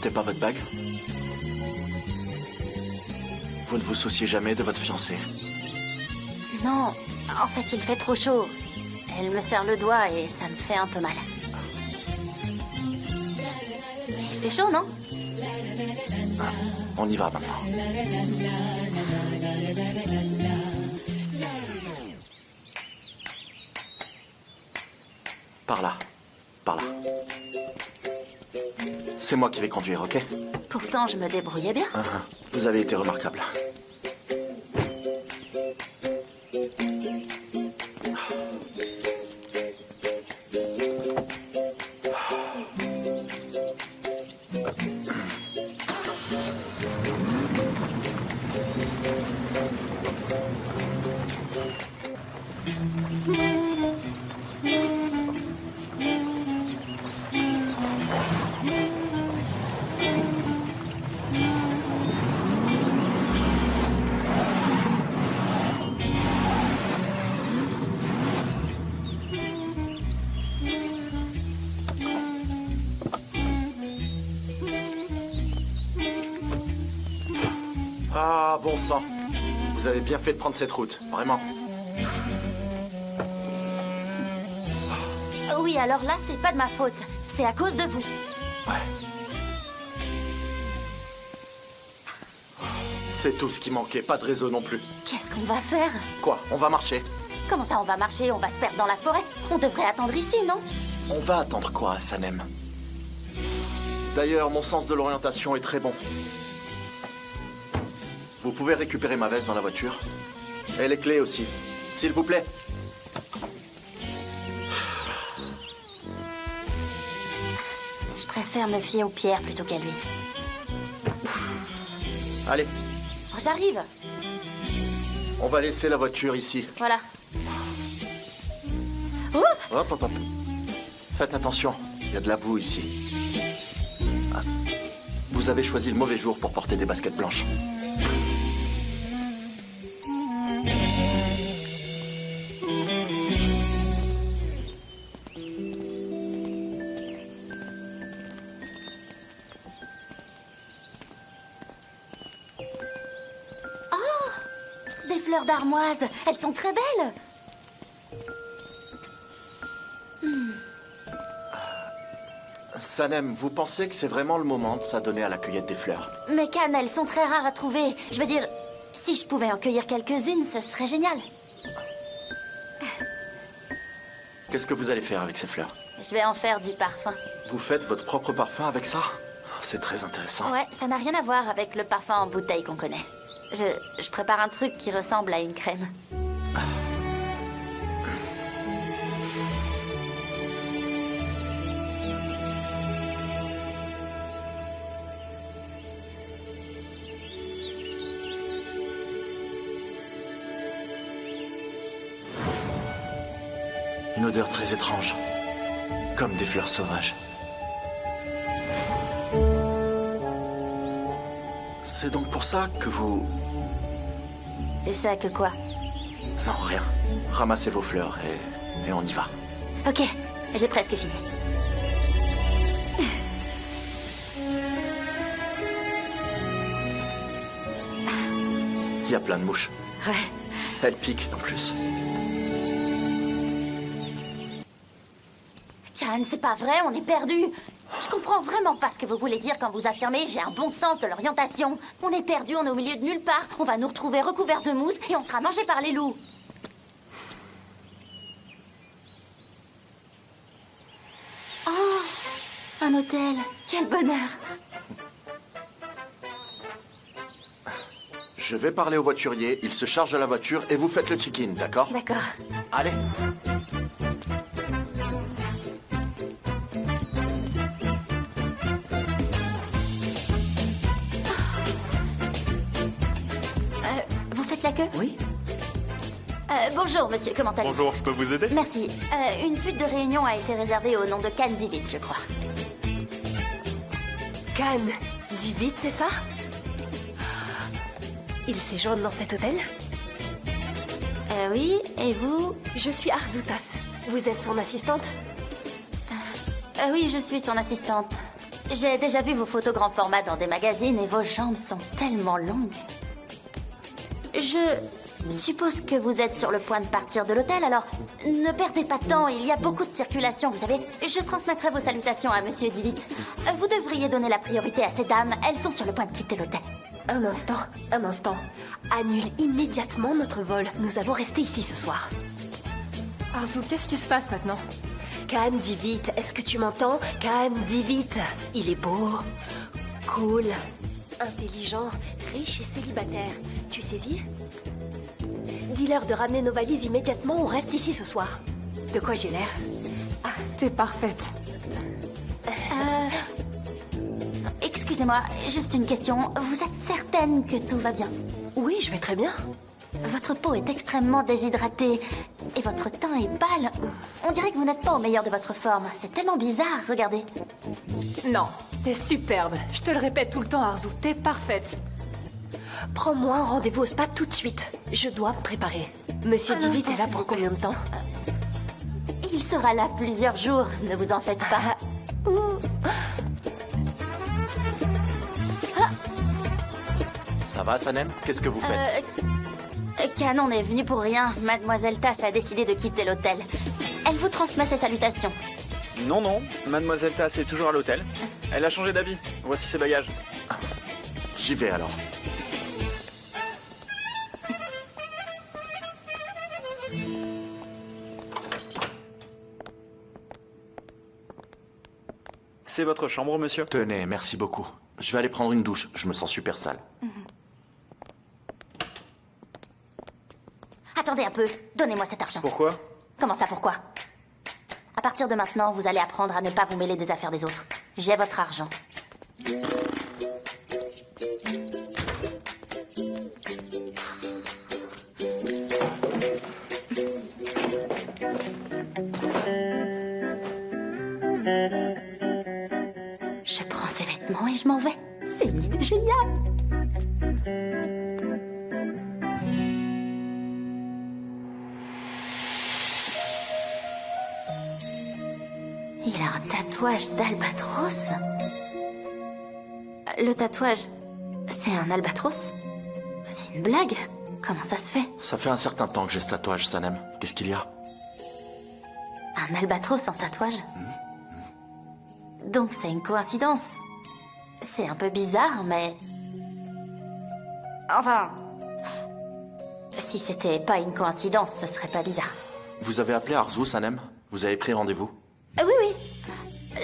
portez pas votre bague? Vous ne vous souciez jamais de votre fiancé? Non, en fait, il fait trop chaud. Elle me serre le doigt et ça me fait un peu mal. Il fait chaud, non? Ah, on y va maintenant. Par là. Par là. C'est moi qui vais conduire, ok? Pourtant, je me débrouillais bien. Vous avez été remarquable. Ah, bon sang. Vous avez bien fait de prendre cette route, vraiment. Oui, alors là, c'est pas de ma faute. C'est à cause de vous. Ouais. C'est tout ce qui manquait, pas de réseau non plus. Qu'est-ce qu'on va faire? Quoi? On va marcher? Comment ça, on va marcher? On va se perdre dans la forêt? On devrait attendre ici, non? On va attendre quoi à Sanem? D'ailleurs, mon sens de l'orientation est très bon. Vous pouvez récupérer ma veste dans la voiture? Et les clés aussi, s'il vous plaît. Je préfère me fier aux pierres plutôt qu'à lui. Allez, Oh, j'arrive. on va laisser la voiture ici. Voilà. Oh! Hop, hop, hop. Faites attention, il y a de la boue ici. Ah. Vous avez choisi le mauvais jour pour porter des baskets blanches. Des fleurs d'armoise. Elles sont très belles. Sanem, vous pensez que c'est vraiment le moment de s'adonner à la cueillette des fleurs? Mes cannes, elles sont très rares à trouver. Je veux dire, si je pouvais en cueillir quelques-unes, ce serait génial. Qu'est-ce que vous allez faire avec ces fleurs? Je vais en faire du parfum. Vous faites votre propre parfum avec ça? C'est très intéressant. Ouais, ça n'a rien à voir avec le parfum en bouteille qu'on connaît. Je prépare un truc qui ressemble à une crème. Une odeur très étrange. Comme des fleurs sauvages. C'est donc pour ça que vous... Et ça que quoi? Non, rien. Ramassez vos fleurs et on y va. Ok, j'ai presque fini. Il y a plein de mouches. Ouais. Elles piquent en plus. Can, c'est pas vrai, on est perdu. Je comprends vraiment pas ce que vous voulez dire quand vous affirmez j'ai un bon sens de l'orientation. On est perdu, on est au milieu de nulle part. On va nous retrouver recouverts de mousse et on sera mangé par les loups. Oh, un hôtel. Quel bonheur. Je vais parler au voiturier, il se charge de la voiture et vous faites le check-in, d'accord? D'accord. Allez. Vous faites la queue? Oui. Bonjour, monsieur, comment allez-vous? Bonjour, je peux vous aider? Merci. Une suite de réunion a été réservée au nom de Can Divit, je crois. Can, dis vite, c'est ça? Il séjourne dans cet hôtel? Oui, et vous? Je suis Arzoutas. Vous êtes son assistante? Oui, je suis son assistante. J'ai déjà vu vos photos grand format dans des magazines et vos jambes sont tellement longues. Je suppose que vous êtes sur le point de partir de l'hôtel, alors ne perdez pas de temps, il y a beaucoup de circulation, vous savez. Je transmettrai vos salutations à Monsieur Divit. Vous devriez donner la priorité à ces dames, elles sont sur le point de quitter l'hôtel. Un instant. Annule immédiatement notre vol. Nous allons rester ici ce soir. Arzu, qu'est-ce qui se passe maintenant? Khan, dis vite. Est-ce que tu m'entends? Khan, dis vite. Il est beau, cool, intelligent, riche et célibataire. Tu saisis? Dis-leur de ramener nos valises immédiatement, on reste ici ce soir. De quoi j'ai l'air? T'es parfaite. Excusez-moi, juste une question. Vous êtes certaine que tout va bien? Oui, je vais très bien. Votre peau est extrêmement déshydratée et votre teint est pâle. On dirait que vous n'êtes pas au meilleur de votre forme. C'est tellement bizarre, regardez. Non, t'es superbe. Je te le répète tout le temps, Arzu, t'es parfaite. Prends-moi un rendez-vous au spa tout de suite. Je dois me préparer. Monsieur Divit est là pour combien de temps? Il sera là plusieurs jours, ne vous en faites pas. Ça va, Sanem? Qu'est-ce que vous faites? Canon est venu pour rien. Mademoiselle Tass a décidé de quitter l'hôtel. Elle vous transmet ses salutations. Non, Mademoiselle Tass est toujours à l'hôtel. Elle a changé d'habit. Voici ses bagages. J'y vais alors. C'est votre chambre, monsieur? Tenez, merci beaucoup. Je vais aller prendre une douche, je me sens super sale. Attendez un peu, donnez-moi cet argent. Pourquoi? Comment ça, pourquoi? À partir de maintenant, vous allez apprendre à ne pas vous mêler des affaires des autres. J'ai votre argent. Je prends ces vêtements et je m'en vais. C'est une idée géniale. Il a un tatouage d'albatros. Le tatouage, c'est un albatros? C'est une blague? Comment ça se fait? Ça fait un certain temps que j'ai ce tatouage, Sanem. Qu'est-ce qu'il y a? Un albatros en tatouage? Donc c'est une coïncidence. C'est un peu bizarre, mais... Enfin... Si c'était pas une coïncidence, ce serait pas bizarre. Vous avez appelé Arzu, Sanem? Vous avez pris rendez-vous? Oui.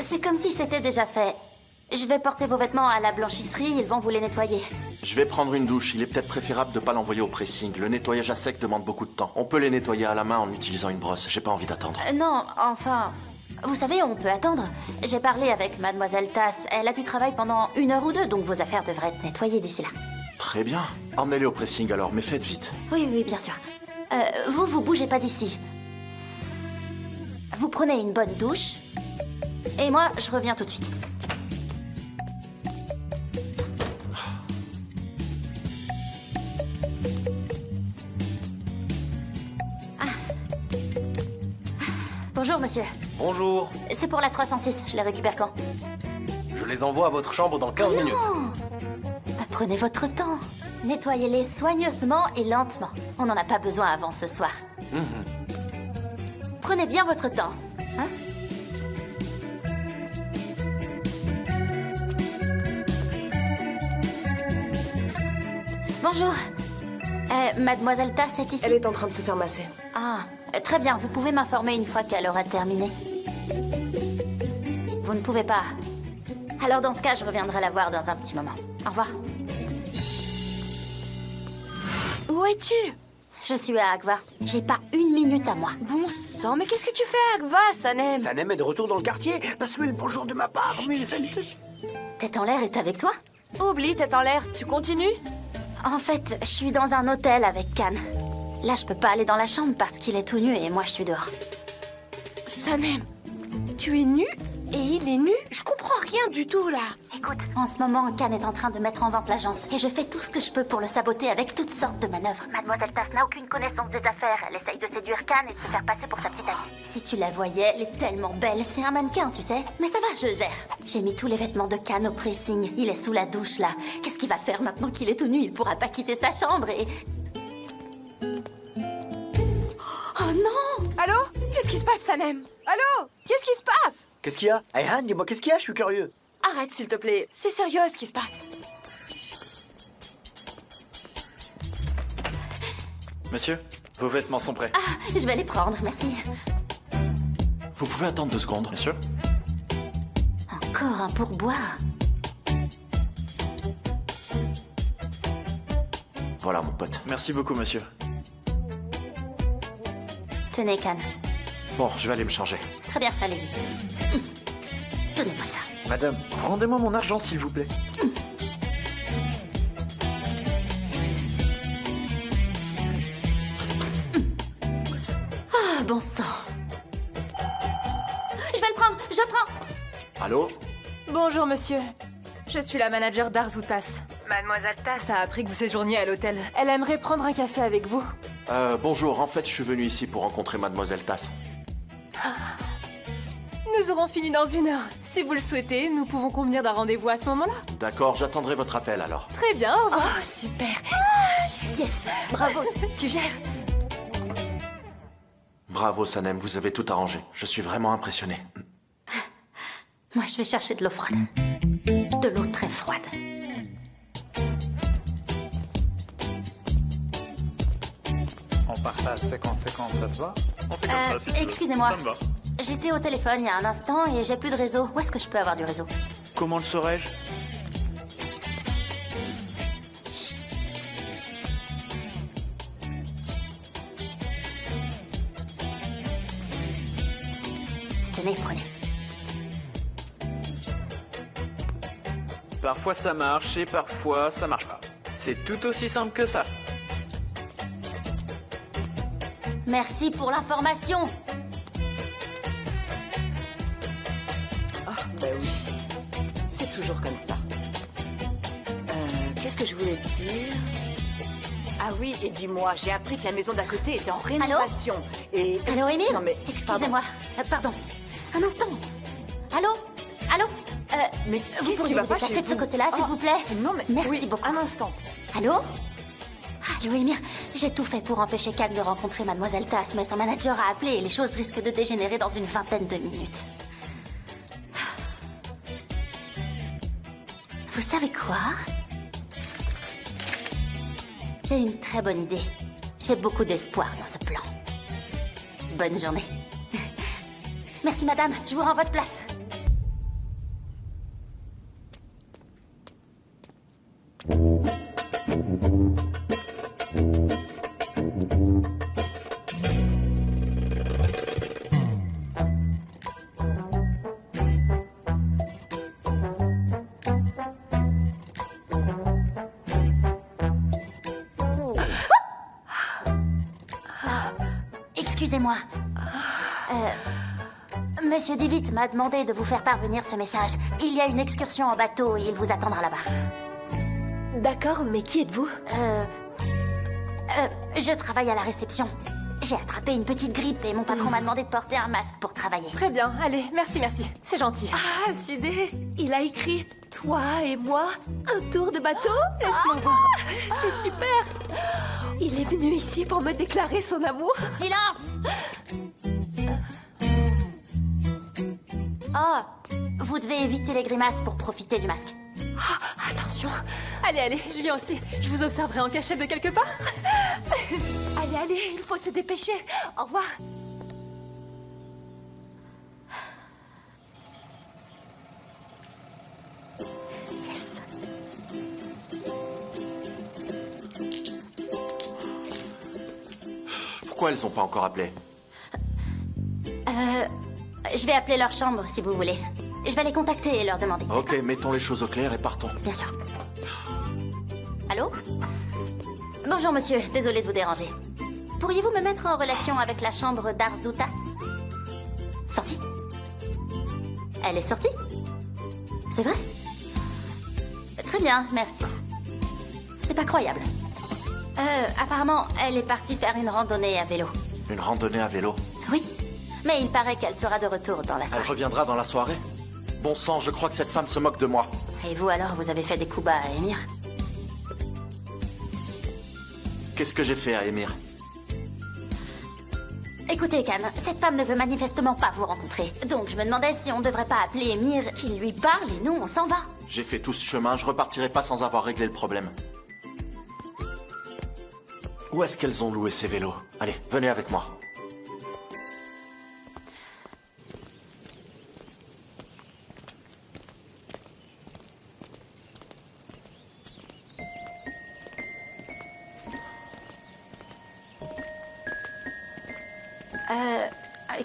C'est comme si c'était déjà fait. Je vais porter vos vêtements à la blanchisserie, ils vont vous les nettoyer. Je vais prendre une douche. Il est peut-être préférable de pas l'envoyer au pressing. Le nettoyage à sec demande beaucoup de temps. On peut les nettoyer à la main en utilisant une brosse. J'ai pas envie d'attendre. Non, enfin... Vous savez, on peut attendre. J'ai parlé avec Mademoiselle Tass. Elle a du travail pendant 1 heure ou 2, donc vos affaires devraient être nettoyées d'ici là. Très bien. Emmenez-les au pressing alors, mais faites vite. Oui, bien sûr. Vous bougez pas d'ici. Vous prenez une bonne douche. Et moi, je reviens tout de suite. Bonjour, monsieur. Bonjour, C'est pour la 306. Je les récupère quand? je les envoie à votre chambre dans 15 minutes. Prenez votre temps. Nettoyez-les soigneusement et lentement. On n'en a pas besoin avant ce soir. Prenez bien votre temps. Hein? Bonjour. Mademoiselle Tass est ici? Elle est en train de se faire masser. Ah, très bien. Vous pouvez m'informer une fois qu'elle aura terminé. Vous ne pouvez pas. Alors dans ce cas, je reviendrai la voir dans un petit moment. Au revoir. Où es-tu? Je suis à Agva. J'ai pas 1 minute à moi. Bon sang, mais qu'est-ce que tu fais à Agva, Sanem? Sanem est de retour dans le quartier. Passe-lui le bonjour de ma part, mes salutations. Tête en l'air est avec toi? Oublie, tête en l'air, tu continues? En fait, je suis dans un hôtel avec Khan. Là, je peux pas aller dans la chambre parce qu'il est tout nu et moi, je suis dehors. Sanem, tu es nue? Et il est nu? Je comprends rien du tout, là. Écoute, en ce moment, Khan est en train de mettre en vente l'agence et je fais tout ce que je peux pour le saboter avec toutes sortes de manœuvres. Mademoiselle Tass n'a aucune connaissance des affaires. Elle essaye de séduire Khan et de se faire passer pour sa petite amie. Si tu la voyais, elle est tellement belle. C'est un mannequin, tu sais. Mais ça va, je gère. J'ai mis tous les vêtements de Khan au pressing. Il est sous la douche, là. Qu'est-ce qu'il va faire maintenant qu'il est tout nu? Il pourra pas quitter sa chambre et... Oh non! Allô? Qu'est-ce qui se passe, Sanem? Allô? Qu'est-ce qui se passe? Qu'est-ce qu'il y a? Ayhan, dis-moi, qu'est-ce qu'il y a? Je suis curieux. Arrête, s'il te plaît. C'est sérieux, ce qui se passe. Monsieur, vos vêtements sont prêts. Ah, je vais les prendre, merci. Vous pouvez attendre 2 secondes. Bien sûr. Encore un pourboire. Voilà, mon pote. Merci beaucoup, monsieur. Tenez, Khan. Bon, je vais aller me changer. Très bien, allez-y. Donnez-moi ça. Madame, rendez-moi mon argent, s'il vous plaît. Ah, bon sang. Je vais le prendre, je prends. Allô? Bonjour, monsieur. Je suis la manager d'Arzoutas. Mademoiselle Tass a appris que vous séjourniez à l'hôtel. Elle aimerait prendre un café avec vous. Bonjour, en fait, je suis venu ici pour rencontrer Mademoiselle Tass. Nous aurons fini dans 1 heure. Si vous le souhaitez, nous pouvons convenir d'un rendez-vous à ce moment-là. D'accord, j'attendrai votre appel alors. Très bien, au revoir. Oh, super. Yes, bravo, tu gères. Bravo, Sanem, vous avez tout arrangé. Je suis vraiment impressionné. Moi, je vais chercher de l'eau froide. De l'eau très froide. On partage 50-50, ça te va? On fait comme ça, si tu veux. Excusez-moi. Ça me va. J'étais au téléphone il y a un instant et j'ai plus de réseau. Où est-ce que je peux avoir du réseau? Comment le saurais-je? Tenez, prenez. Parfois ça marche et parfois ça marche pas. C'est tout aussi simple que ça. Merci pour l'information. Ah, bah oui. C'est toujours comme ça. Qu'est-ce que je voulais te dire? Ah oui, et dis-moi, j'ai appris que la maison d'à côté était en rénovation. Et... Allô, Émile? Non, mais... Excusez-moi. Pardon. Un instant. Allô? Allô? Mais vous qu'est-ce qui pourriez va vous pas déplacer chez de ce vous? côté-là, s'il Ah, vous plaît? Non, mais... Merci oui, beaucoup. un instant. Allô? Allô, Émile? J'ai tout fait pour empêcher Khan de rencontrer Mademoiselle Tass, mais son manager a appelé et les choses risquent de dégénérer dans une vingtaine de minutes. Vous savez quoi? J'ai une très bonne idée. J'ai beaucoup d'espoir dans ce plan. Bonne journée. Merci, madame. Je vous rends votre place. Excusez-moi. Monsieur Divit m'a demandé de vous faire parvenir ce message. Il y a une excursion en bateau et il vous attendra là-bas. D'accord, mais qui êtes-vous? Je travaille à la réception. J'ai attrapé une petite grippe et mon patron m'a demandé de porter un masque pour travailler. Très bien, allez, merci, merci. C'est gentil. Ah, Sudé, il a écrit « Toi et moi, un tour de bateau ?» Laisse-moi voir. C'est super. Il est venu ici pour me déclarer son amour. Silence! Oh, vous devez éviter les grimaces pour profiter du masque. Ah, attention. Allez, allez, je viens aussi. Je vous observerai en cachette de quelque part. Allez, allez, il faut se dépêcher. Au revoir. Yes. Pourquoi elles ont pas encore appelé? Je vais appeler leur chambre si vous voulez. Je vais les contacter et leur demander. Ok, mettons les choses au clair et partons. Bien sûr. Allô? Bonjour monsieur, désolé de vous déranger. Pourriez-vous me mettre en relation avec la chambre d'Arzoutas? Sorti. Elle est sortie? C'est vrai? Très bien, merci. C'est pas croyable. Apparemment, elle est partie faire une randonnée à vélo. Une randonnée à vélo? Oui, mais il paraît qu'elle sera de retour dans la soirée. Elle reviendra dans la soirée? Bon sang, je crois que cette femme se moque de moi. Et vous alors, vous avez fait des coups bas à Émir? Qu'est-ce que j'ai fait à Émir? Écoutez, Khan, cette femme ne veut manifestement pas vous rencontrer. Donc je me demandais si on ne devrait pas appeler Émir, qu'il lui parle et nous, on s'en va. J'ai fait tout ce chemin, je repartirai pas sans avoir réglé le problème. Où est-ce qu'elles ont loué ces vélos? Allez, venez avec moi.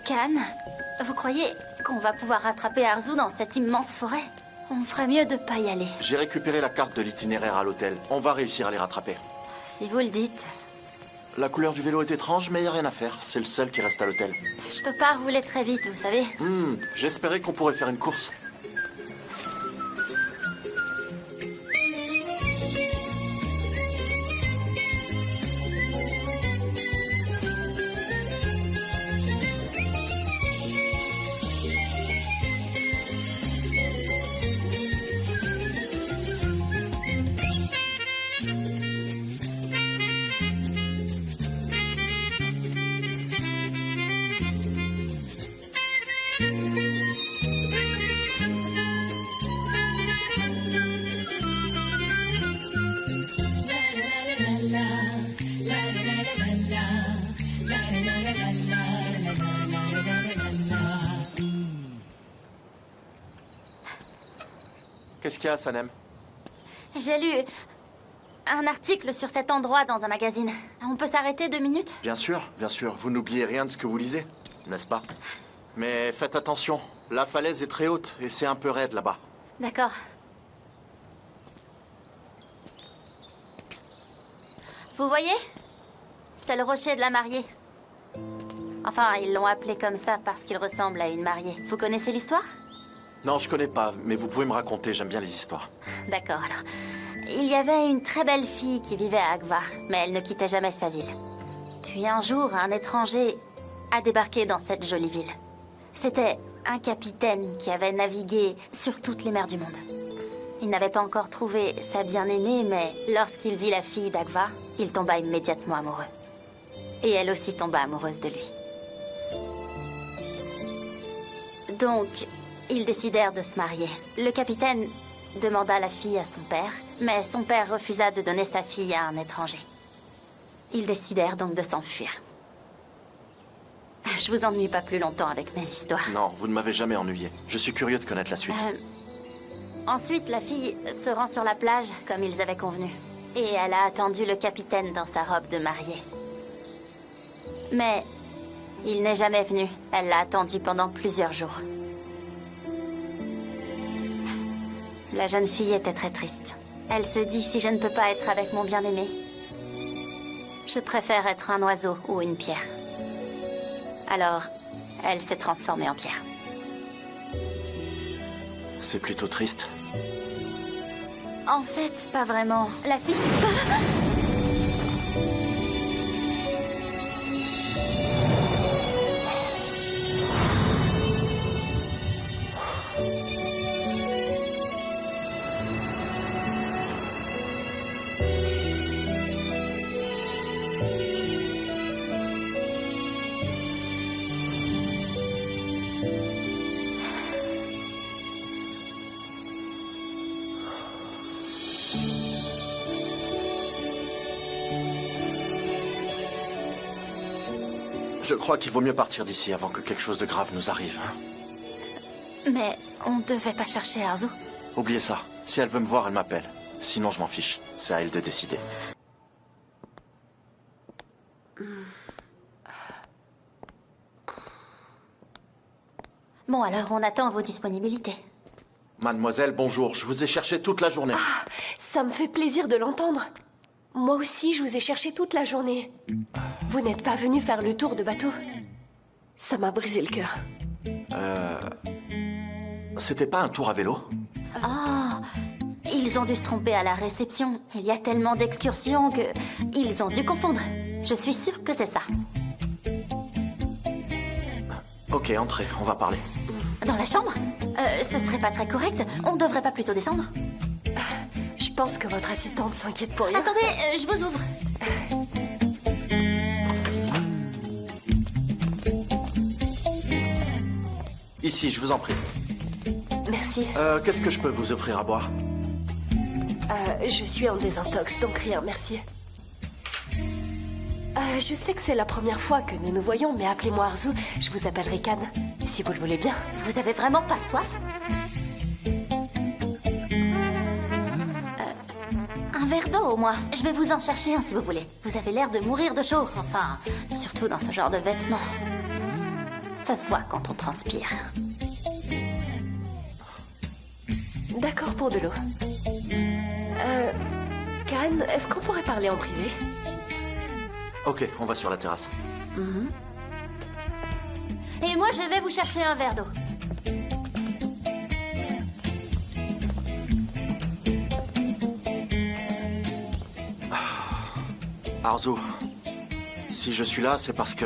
Khan, vous croyez qu'on va pouvoir rattraper Arzu dans cette immense forêt? On ferait mieux de pas y aller. J'ai récupéré la carte de l'itinéraire à l'hôtel. On va réussir à les rattraper. Si vous le dites. La couleur du vélo est étrange, mais y a rien à faire. C'est le seul qui reste à l'hôtel. Je peux pas rouler très vite, vous savez. J'espérais qu'on pourrait faire une course. Qu'est-ce qu'il y a, Sanem? J'ai lu un article sur cet endroit dans un magazine. On peut s'arrêter 2 minutes? Bien sûr, bien sûr. Vous n'oubliez rien de ce que vous lisez, n'est-ce pas? Mais faites attention. La falaise est très haute et c'est un peu raide là-bas. D'accord. Vous voyez? C'est le rocher de la mariée. Enfin, ils l'ont appelé comme ça parce qu'il ressemble à une mariée. Vous connaissez l'histoire? Non, je connais pas, mais vous pouvez me raconter, j'aime bien les histoires. D'accord, alors. Il y avait une très belle fille qui vivait à Agva, mais elle ne quittait jamais sa ville. Puis un jour, un étranger a débarqué dans cette jolie ville. C'était un capitaine qui avait navigué sur toutes les mers du monde. Il n'avait pas encore trouvé sa bien-aimée, mais lorsqu'il vit la fille d'Agva, il tomba immédiatement amoureux. Et elle aussi tomba amoureuse de lui. Donc, ils décidèrent de se marier. Le capitaine demanda la fille à son père, mais son père refusa de donner sa fille à un étranger. Ils décidèrent donc de s'enfuir. Je vous ennuie pas plus longtemps avec mes histoires. Non, vous ne m'avez jamais ennuyé. Je suis curieux de connaître la suite. Ensuite, la fille se rend sur la plage, comme ils avaient convenu. Et elle a attendu le capitaine dans sa robe de mariée. Mais il n'est jamais venu. Elle l'a attendu pendant plusieurs jours. La jeune fille était très triste. Elle se dit, si je ne peux pas être avec mon bien-aimé, je préfère être un oiseau ou une pierre. Alors, elle s'est transformée en pierre. C'est plutôt triste. En fait, pas vraiment. La fille... Je crois qu'il vaut mieux partir d'ici avant que quelque chose de grave nous arrive. Mais on devait pas chercher Arzu. Oubliez ça. Si elle veut me voir, elle m'appelle. Sinon, je m'en fiche. C'est à elle de décider. Bon, alors on attend vos disponibilités. Mademoiselle, bonjour. Je vous ai cherché toute la journée. Ah, ça me fait plaisir de l'entendre. Moi aussi, je vous ai cherché toute la journée. Vous n'êtes pas venu faire le tour de bateau? Ça m'a brisé le cœur. C'était pas un tour à vélo? Oh, ils ont dû se tromper à la réception. Il y a tellement d'excursions que... Ils ont dû confondre. Je suis sûre que c'est ça. Ok, entrez, on va parler. Dans la chambre? Ce serait pas très correct. On devrait pas plutôt descendre? Je pense que votre assistante s'inquiète pour rien. Attendez, je vous ouvre. Ici, je vous en prie. Merci. Qu'est-ce que je peux vous offrir à boire? Je suis en désintox, donc rien, merci. Je sais que c'est la première fois que nous nous voyons, mais appelez-moi Arzu, je vous appellerai Can, si vous le voulez bien. Vous avez vraiment pas soif? Un verre d'eau au moins. Je vais vous en chercher un si vous voulez. Vous avez l'air de mourir de chaud. Enfin, surtout dans ce genre de vêtements. Ça se voit quand on transpire. D'accord pour de l'eau. Can, est-ce qu'on pourrait parler en privé? Ok, on va sur la terrasse. Et moi, je vais vous chercher un verre d'eau. Arzu, si je suis là, c'est parce que...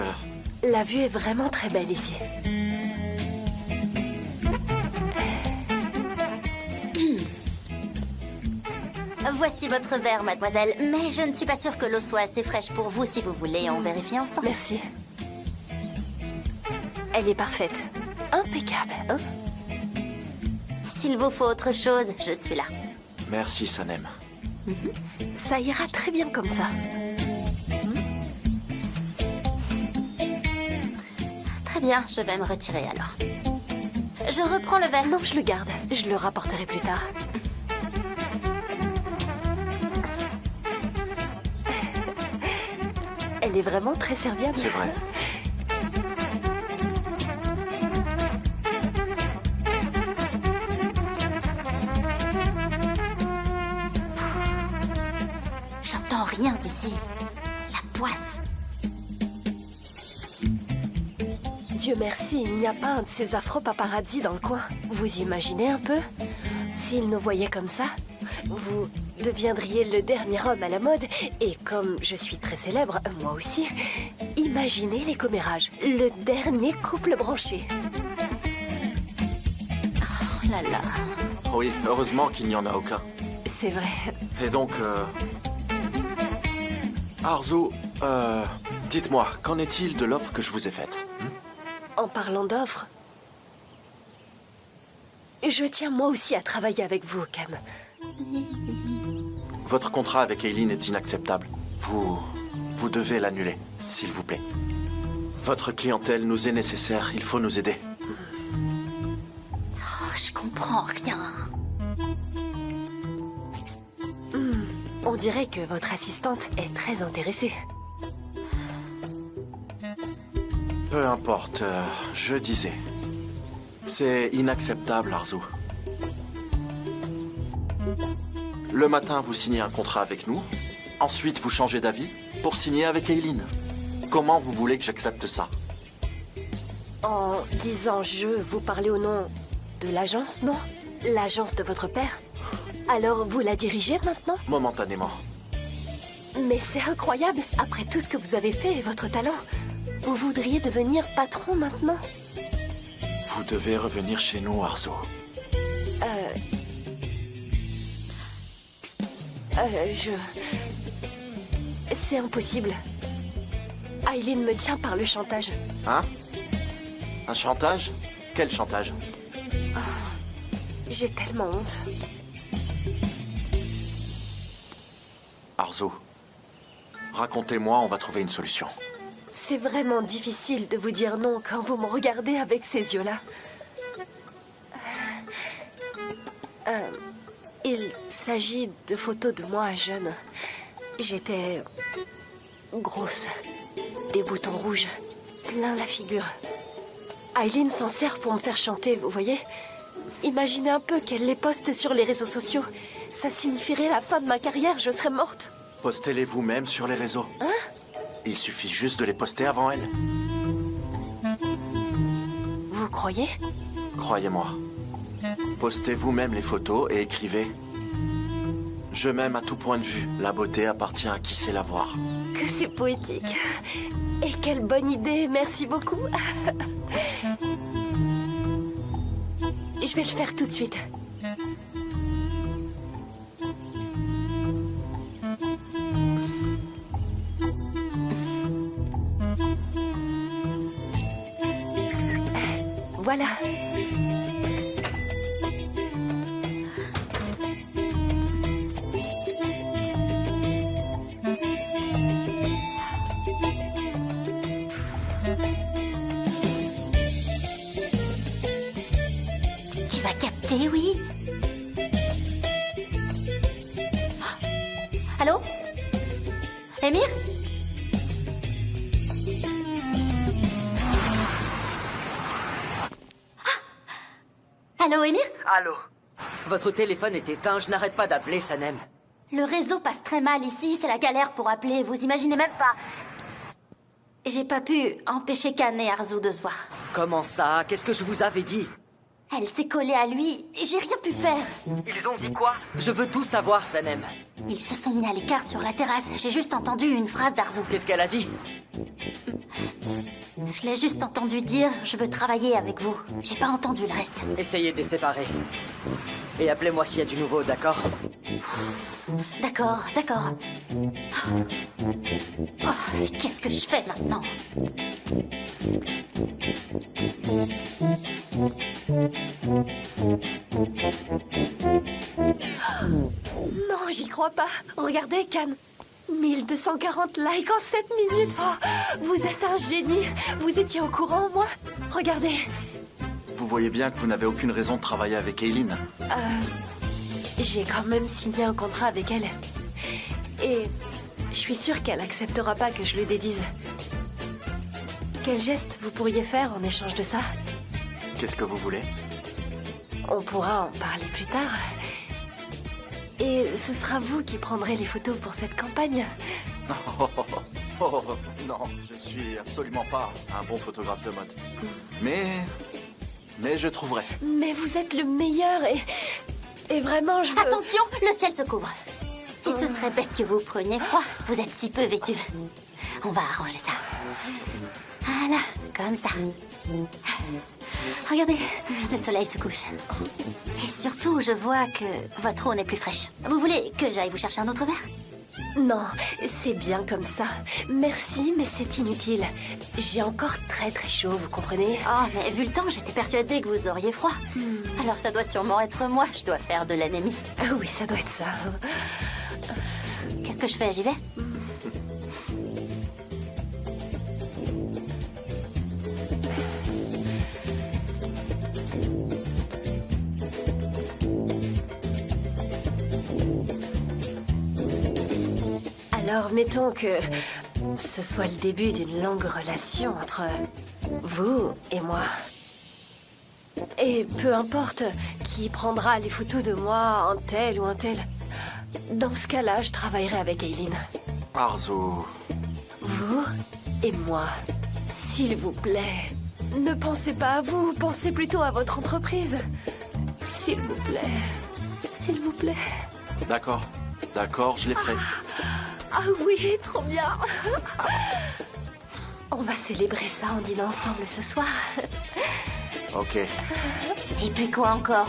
La vue est vraiment très belle ici. Voici votre verre, mademoiselle. Mais je ne suis pas sûre que l'eau soit assez fraîche pour vous. Si vous voulez, on vérifie ensemble. Merci. Elle est parfaite. Impeccable. Oh. S'il vous faut autre chose, je suis là. Merci, Sanem. Ça ira très bien comme ça. Très bien, je vais me retirer alors. Je reprends le verre. Non, je le garde. Je le rapporterai plus tard. Elle est vraiment très serviable. C'est vrai. J'entends rien d'ici. La poisse. Dieu merci, il n'y a pas un de ces affreux paparazzi dans le coin. Vous imaginez un peu? S'ils nous voyaient comme ça, vous deviendriez le dernier homme à la mode. Et comme je suis très célèbre, moi aussi, imaginez les commérages. Le dernier couple branché. Oh là là. Oui, heureusement qu'il n'y en a aucun. C'est vrai. Et donc, Arzu, dites-moi, qu'en est-il de l'offre que je vous ai faite? En parlant d'offres, je tiens moi aussi à travailler avec vous, Can. Votre contrat avec Aileen est inacceptable. Vous devez l'annuler, s'il vous plaît. Votre clientèle nous est nécessaire, il faut nous aider. Oh, je comprends rien. On dirait que votre assistante est très intéressée. Peu importe, je disais. C'est inacceptable, Arzu. Le matin, vous signez un contrat avec nous. Ensuite, vous changez d'avis pour signer avec Aileen. Comment vous voulez que j'accepte ça? En disant je, vous parlez au nom de l'agence, non? L'agence de votre père? Alors vous la dirigez maintenant? Momentanément. Mais c'est incroyable. Après tout ce que vous avez fait et votre talent, vous voudriez devenir patron maintenant? Vous devez revenir chez nous, Arzu. C'est impossible. Aileen me tient par le chantage. Hein? Un chantage? Quel chantage? J'ai tellement honte. Arzu, racontez-moi, on va trouver une solution. C'est vraiment difficile de vous dire non quand vous me regardez avec ces yeux-là. Il s'agit de photos de moi jeune. J'étais grosse, des boutons rouges, plein la figure. Aileen s'en sert pour me faire chanter, vous voyez? Imaginez un peu qu'elle les poste sur les réseaux sociaux. Ça signifierait la fin de ma carrière, je serais morte. Postez-les vous-même sur les réseaux. Hein? Il suffit juste de les poster avant elle. Vous croyez? Croyez-moi. Postez vous-même les photos et écrivez « Je m'aime à tout point de vue. La beauté appartient à qui sait la voir. » Que c'est poétique. Et quelle bonne idée, merci beaucoup. Je vais le faire tout de suite. Voilà. Tu vas capter, oui? Allô? Émir? Allô, Émir? Allô? Votre téléphone est éteint, je n'arrête pas d'appeler, Sanem. Le réseau passe très mal ici, c'est la galère pour appeler, vous imaginez même pas. J'ai pas pu empêcher Khan et Arzu de se voir. Comment ça? Qu'est-ce que je vous avais dit? Elle s'est collée à lui, et j'ai rien pu faire. Ils ont dit quoi? Je veux tout savoir, Sanem. Ils se sont mis à l'écart sur la terrasse, j'ai juste entendu une phrase d'Arzu. Qu'est-ce qu'elle a dit? Je l'ai juste entendu dire « Je veux travailler avec vous ». J'ai pas entendu le reste. Essayez de les séparer. Et appelez-moi s'il y a du nouveau, d'accord? D'accord, d'accord. Oh, qu'est-ce que je fais maintenant? Non, j'y crois pas. Regardez, Khan. 1240 likes en 7 minutes. Oh, vous êtes un génie. Vous étiez au courant, moi? Regardez. Vous voyez bien que vous n'avez aucune raison de travailler avec Aileen. J'ai quand même signé un contrat avec elle. Et je suis sûre qu'elle acceptera pas que je le dédise. Quel geste vous pourriez faire en échange de ça? Qu'est-ce que vous voulez? On pourra en parler plus tard. Et ce sera vous qui prendrez les photos pour cette campagne. Oh, non, je suis absolument pas un bon photographe de mode. Mais je trouverai. Mais vous êtes le meilleur et vraiment, je veux... Attention, le ciel se couvre. Et ce serait bête que vous preniez froid. Vous êtes si peu vêtus. On va arranger ça. Voilà, comme ça. Regardez, le soleil se couche. Et surtout, je vois que votre eau n'est plus fraîche. Vous voulez que j'aille vous chercher un autre verre? Non, c'est bien comme ça. Merci, mais c'est inutile. J'ai encore très très chaud, vous comprenez? Oh, mais vu le temps, j'étais persuadée que vous auriez froid. Alors ça doit sûrement être moi. Je dois faire de l'anémie. Ah oui, ça doit être ça. Qu'est-ce que je fais? J'y vais? Alors, mettons que ce soit le début d'une longue relation entre vous et moi. Et peu importe qui prendra les photos de moi, un tel ou un tel. Dans ce cas-là, je travaillerai avec Aileen. Arzu. Vous et moi, s'il vous plaît. Ne pensez pas à vous, pensez plutôt à votre entreprise. S'il vous plaît. S'il vous plaît. D'accord, d'accord, je les ferai. Ah oui, trop bien. On va célébrer ça en dînant ensemble ce soir. Ok. Et puis quoi encore?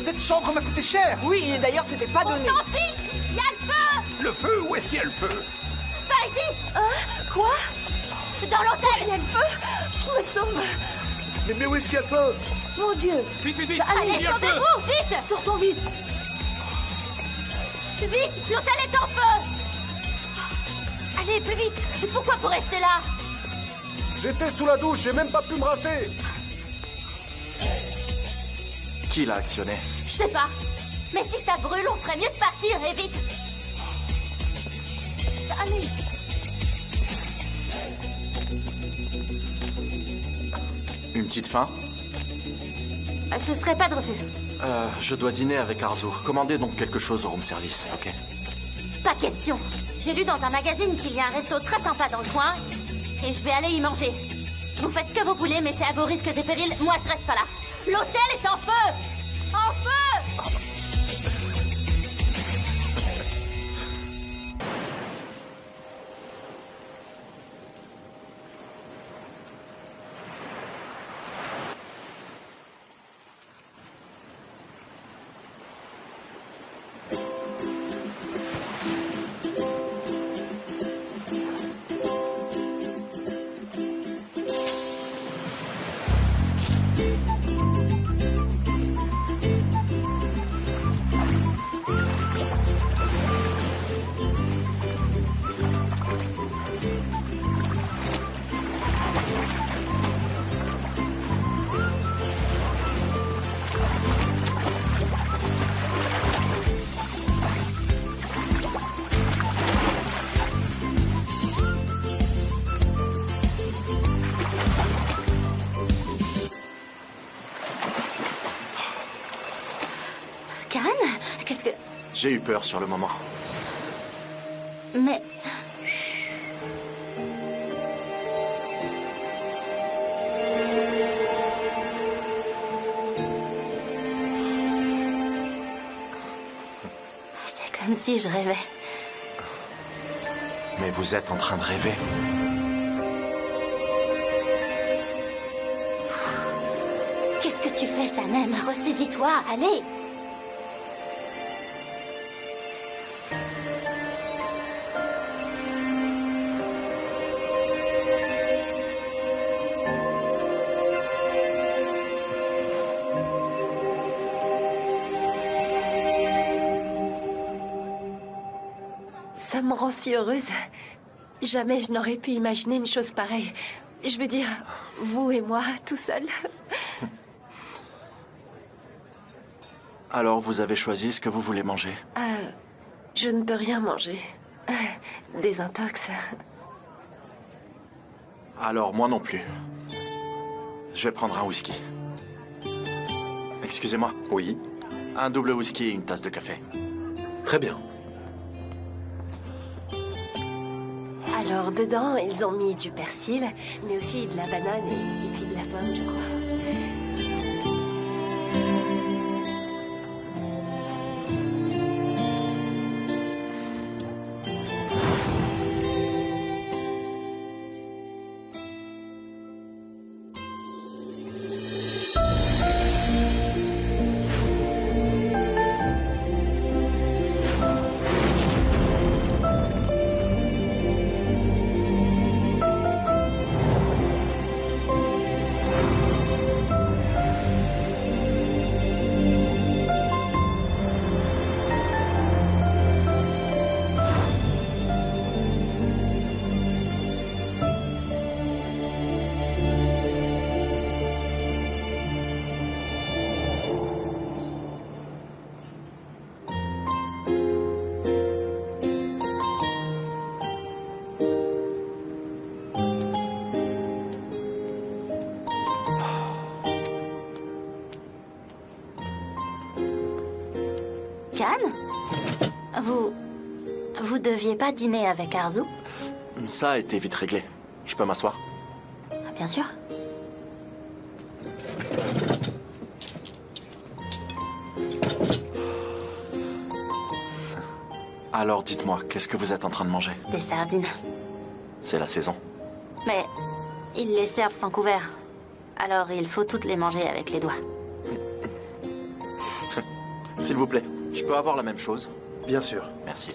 Cette chambre m'a coûté cher. Oui, et d'ailleurs, c'était pas donné. On s'en fiche! Il y a le feu! Le feu? Où est-ce qu'il y a le feu? Par ici! Quoi? Dans l'hôtel! Il y a le feu? Je me sauve. Mais où est-ce qu'il y a le feu? Mon Dieu. Vite, vite, vite! Allez, Il y a le feu! sauvez-vous! Vite! Sortons vite. Vite! L'hôtel est en feu! Allez, plus vite! Pourquoi vous restez là? J'étais sous la douche, j'ai même pas pu me rincer. Qui l'a actionné? Je sais pas. Mais si ça brûle, on ferait mieux de partir, et vite! Allez! Une petite faim? Ce serait pas de refus. Je dois dîner avec Arzu. Commandez donc quelque chose au room service, ok? Pas question. J'ai lu dans un magazine qu'il y a un resto très sympa dans le coin, et je vais aller y manger. Vous faites ce que vous voulez, mais c'est à vos risques et périls. Moi, je reste pas là. L'hôtel est en feu! En feu! J'ai eu peur sur le moment. Mais... c'est comme si je rêvais. Mais vous êtes en train de rêver. Qu'est-ce que tu fais, Sanem? Ressaisis-toi, allez! Ça me rend si heureuse. Jamais je n'aurais pu imaginer une chose pareille. Je veux dire, vous et moi, tout seuls. Alors, vous avez choisi ce que vous voulez manger? Je ne peux rien manger. Désintox. Alors, moi non plus. Je vais prendre un whisky. Excusez-moi. Oui. Un double whisky et une tasse de café. Très bien. Alors, dedans, ils ont mis du persil, mais aussi de la banane et puis de la pomme, je crois. Cannes? Vous deviez pas dîner avec Arzu? Ça a été vite réglé. Je peux m'asseoir? Bien sûr. Alors dites-moi, qu'est-ce que vous êtes en train de manger? Des sardines. C'est la saison. Mais ils les servent sans couvert. Alors il faut toutes les manger avec les doigts. S'il vous plaît, je peux avoir la même chose? Bien sûr. Merci.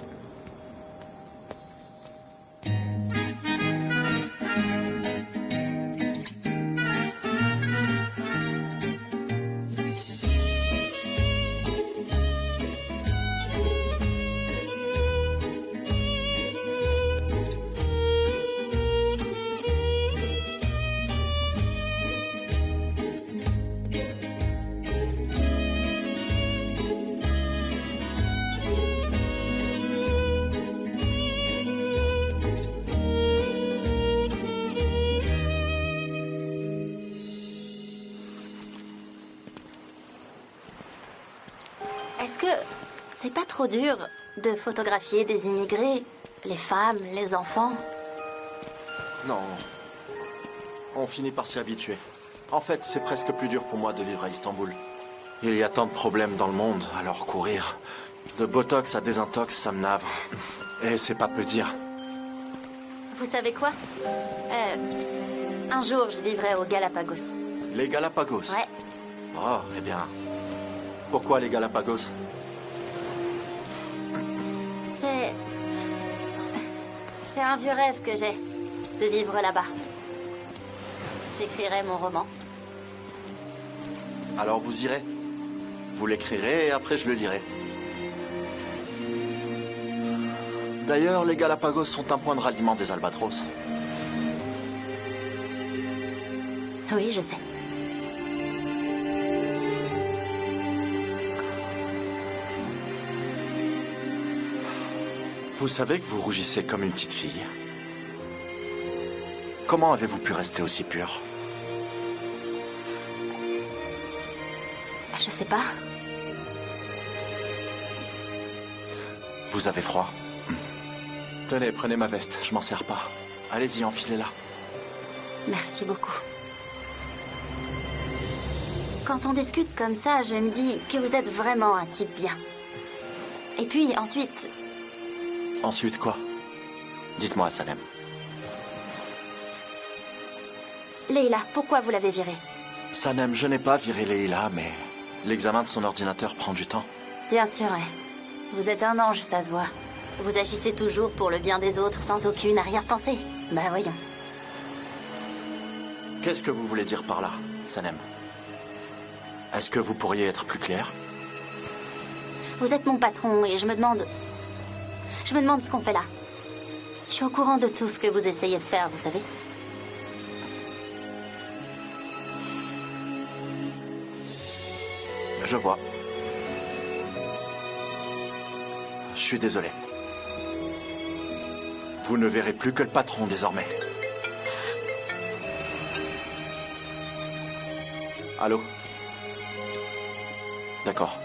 que c'est pas trop dur de photographier des immigrés, les femmes, les enfants? Non. On finit par s'y habituer. En fait, c'est presque plus dur pour moi de vivre à Istanbul. Il y a tant de problèmes dans le monde, alors courir de Botox à désintox, ça me navre. Et c'est pas peu dire. Vous savez quoi? Un jour, je vivrai aux Galapagos. Les Galapagos? Ouais. Oh, eh bien... Pourquoi les Galapagos? C'est un vieux rêve que j'ai, de vivre là-bas. J'écrirai mon roman. Alors vous irez? Vous l'écrirez et après je le lirai. D'ailleurs, les Galapagos sont un point de ralliement des albatros. Oui, je sais. Vous savez que vous rougissez comme une petite fille. Comment avez-vous pu rester aussi pure? Je sais pas. Vous avez froid? Tenez, prenez ma veste, je m'en sers pas. Allez-y, enfilez-la. Merci beaucoup. Quand on discute comme ça, je me dis que vous êtes vraiment un type bien. Et puis ensuite... Ensuite quoi? Dites-moi, Salem. Leila, pourquoi vous l'avez virée? Salem, je n'ai pas viré Leila, mais l'examen de son ordinateur prend du temps. Bien sûr, ouais. Vous êtes un ange, ça se voit. Vous agissez toujours pour le bien des autres sans aucune arrière-pensée. Bah voyons. Qu'est-ce que vous voulez dire par là, Salem? Est-ce que vous pourriez être plus clair? Vous êtes mon patron et je me demande ce qu'on fait là. Je suis au courant de tout ce que vous essayez de faire, vous savez. Je vois. Je suis désolé. Vous ne verrez plus que le patron désormais. Allô? D'accord.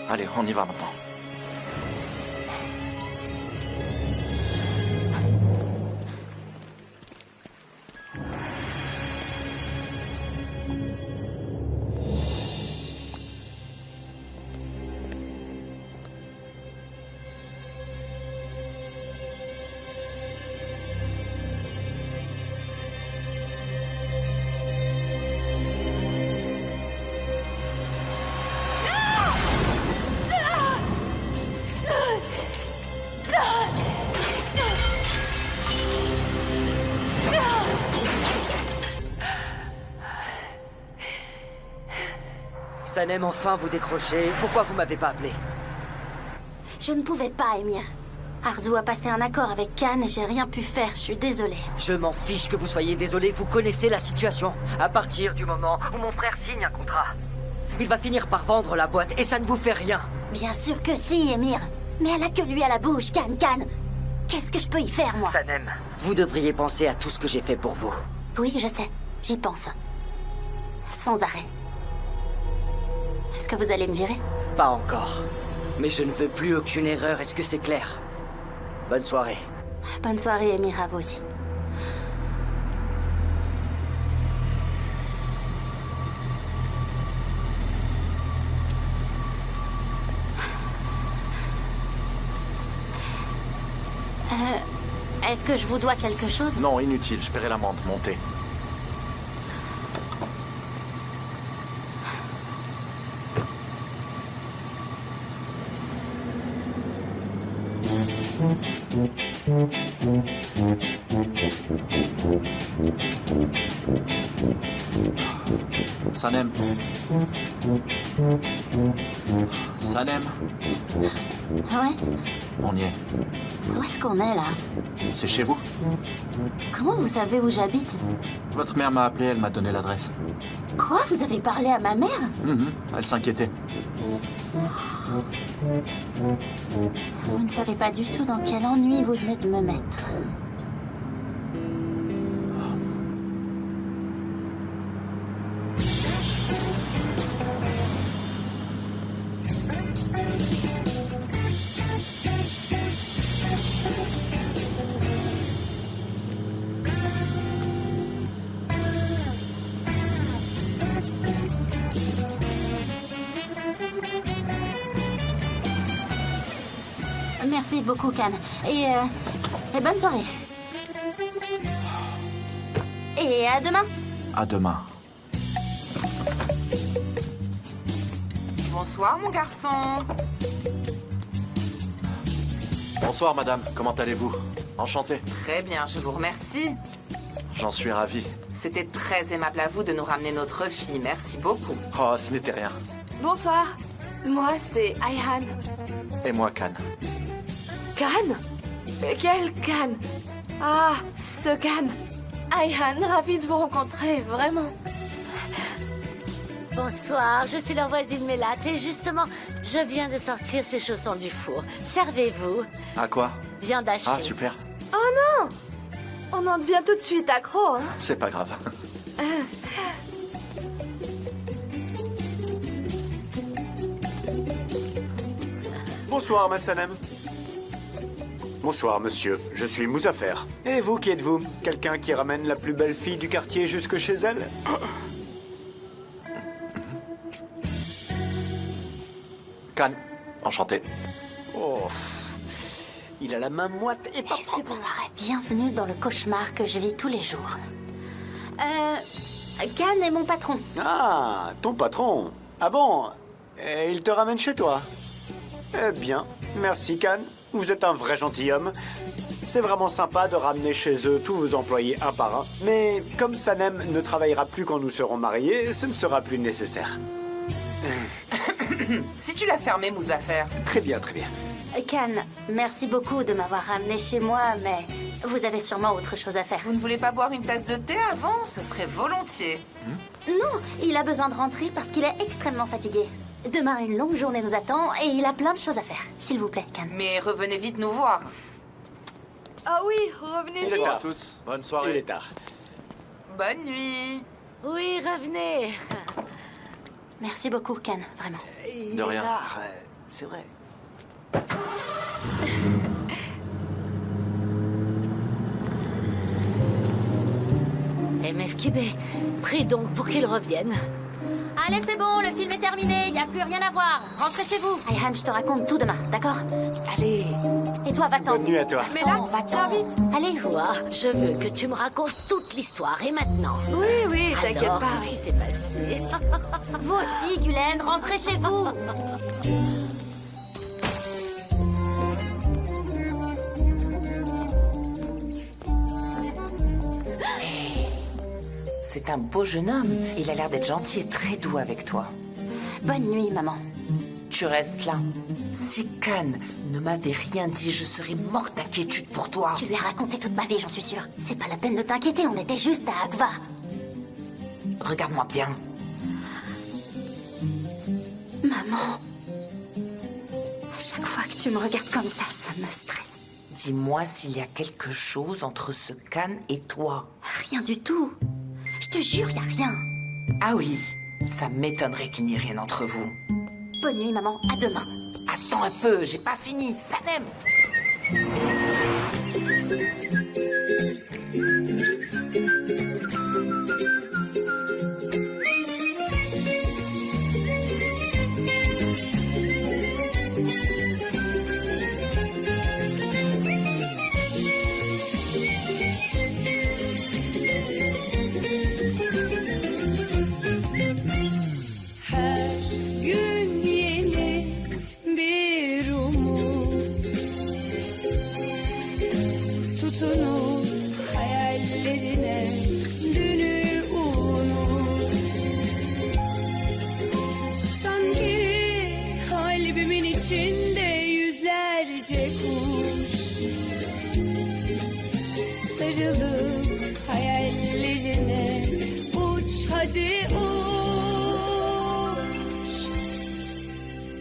Allez, on y va maintenant. Sanem, enfin vous décrochez. Pourquoi vous m'avez pas appelé? Je ne pouvais pas, Emir. Arzu a passé un accord avec Khan et j'ai rien pu faire, je suis désolée. Je m'en fiche que vous soyez désolé, vous connaissez la situation. À partir du moment où mon frère signe un contrat, il va finir par vendre la boîte et ça ne vous fait rien. Bien sûr que si, Emir. Mais elle a que lui à la bouche, Khan. Qu'est-ce que je peux y faire, moi? Sanem, vous devriez penser à tout ce que j'ai fait pour vous. Oui, je sais. J'y pense. Sans arrêt. Est-ce que vous allez me virer? Pas encore. Mais je ne veux plus aucune erreur, est-ce que c'est clair? Bonne soirée. Bonne soirée, Emir, à vous aussi. Est-ce que je vous dois quelque chose? Non, inutile, je paierai l'amende, montez. Sanem. Sanem. Ouais? On y est. Où est-ce qu'on est, là? C'est chez vous? Comment vous savez où j'habite? Votre mère m'a appelé, elle m'a donné l'adresse. Quoi? Vous avez parlé à ma mère? Elle s'inquiétait. Vous ne savez pas du tout dans quel ennui vous venez de me mettre. Merci beaucoup, Can. Et bonne soirée. Et à demain. À demain. Bonsoir, mon garçon. Bonsoir, madame. Comment allez-vous? Enchanté. Très bien, je vous remercie. J'en suis ravi. C'était très aimable à vous de nous ramener notre fille. Merci beaucoup. Oh, ce n'était rien. Bonsoir. Moi, c'est Ayhan. Et moi, Can. Can? Quel Can? Ah, ce Can. Ayhan, ravi de vous rencontrer, vraiment. Bonsoir, je suis leur voisine Mélate et justement, je viens de sortir ces chaussons du four. Servez-vous. À quoi? Viande hachée. Ah, super. Oh non! On en devient tout de suite accro, hein? C'est pas grave. Bonsoir, Matsanem. Bonsoir, monsieur. Je suis Mouzaffer. Et vous, qui êtes-vous? Quelqu'un qui ramène la plus belle fille du quartier jusque chez elle? Can, enchanté. Oh, il a la main moite et pas Eh, c'est bon, arrête. Bienvenue dans le cauchemar que je vis tous les jours. Can est mon patron. Ah, ton patron. Ah bon? Et il te ramène chez toi? Eh bien, merci, Can. Vous êtes un vrai gentilhomme. C'est vraiment sympa de ramener chez eux tous vos employés un par un. Mais comme Sanem ne travaillera plus quand nous serons mariés, ce ne sera plus nécessaire. Si tu l'as fermé, Mouzaffer. Très bien, très bien. Can, merci beaucoup de m'avoir ramené chez moi, mais vous avez sûrement autre chose à faire. Vous ne voulez pas boire une tasse de thé avant? Ce serait volontiers. Non, il a besoin de rentrer parce qu'il est extrêmement fatigué. Demain, une longue journée nous attend et il a plein de choses à faire. S'il vous plaît, Can. Mais revenez vite nous voir. Ah oui, revenez vite. Bonsoir à tous. Bonne soirée. Il est tard. Bonne nuit. Oui, revenez. Merci beaucoup, Can, vraiment. De rien. C'est vrai. MFQB, prie donc pour qu'ils reviennent. Allez, c'est bon, le film est terminé, il n'y a plus rien à voir. Rentrez chez vous. Ayhan, je te raconte tout demain, d'accord? Allez. Et toi, va-t'en. Bonne nuit à toi. Mais là, va-t'en vite. Allez. Toi, je veux que tu me racontes toute l'histoire, et maintenant. Oui, t'inquiète Alors, pas. qu'est-ce qui s'est passé? Vous aussi, Gulend, rentrez chez vous. C'est un beau jeune homme. Il a l'air d'être gentil et très doux avec toi. Bonne nuit, maman. Tu restes là. Si Can ne m'avait rien dit, je serais morte d'inquiétude pour toi. Tu lui as raconté toute ma vie, j'en suis sûre. C'est pas la peine de t'inquiéter, on était juste à Agva. Regarde-moi bien. Maman. À chaque fois que tu me regardes comme ça me stresse. Dis-moi s'il y a quelque chose entre ce Can et toi. Rien du tout. Je te jure, y a rien. Ah oui, ça m'étonnerait qu'il n'y ait rien entre vous. Bonne nuit, maman. À demain. Attends un peu, j'ai pas fini. Sanem.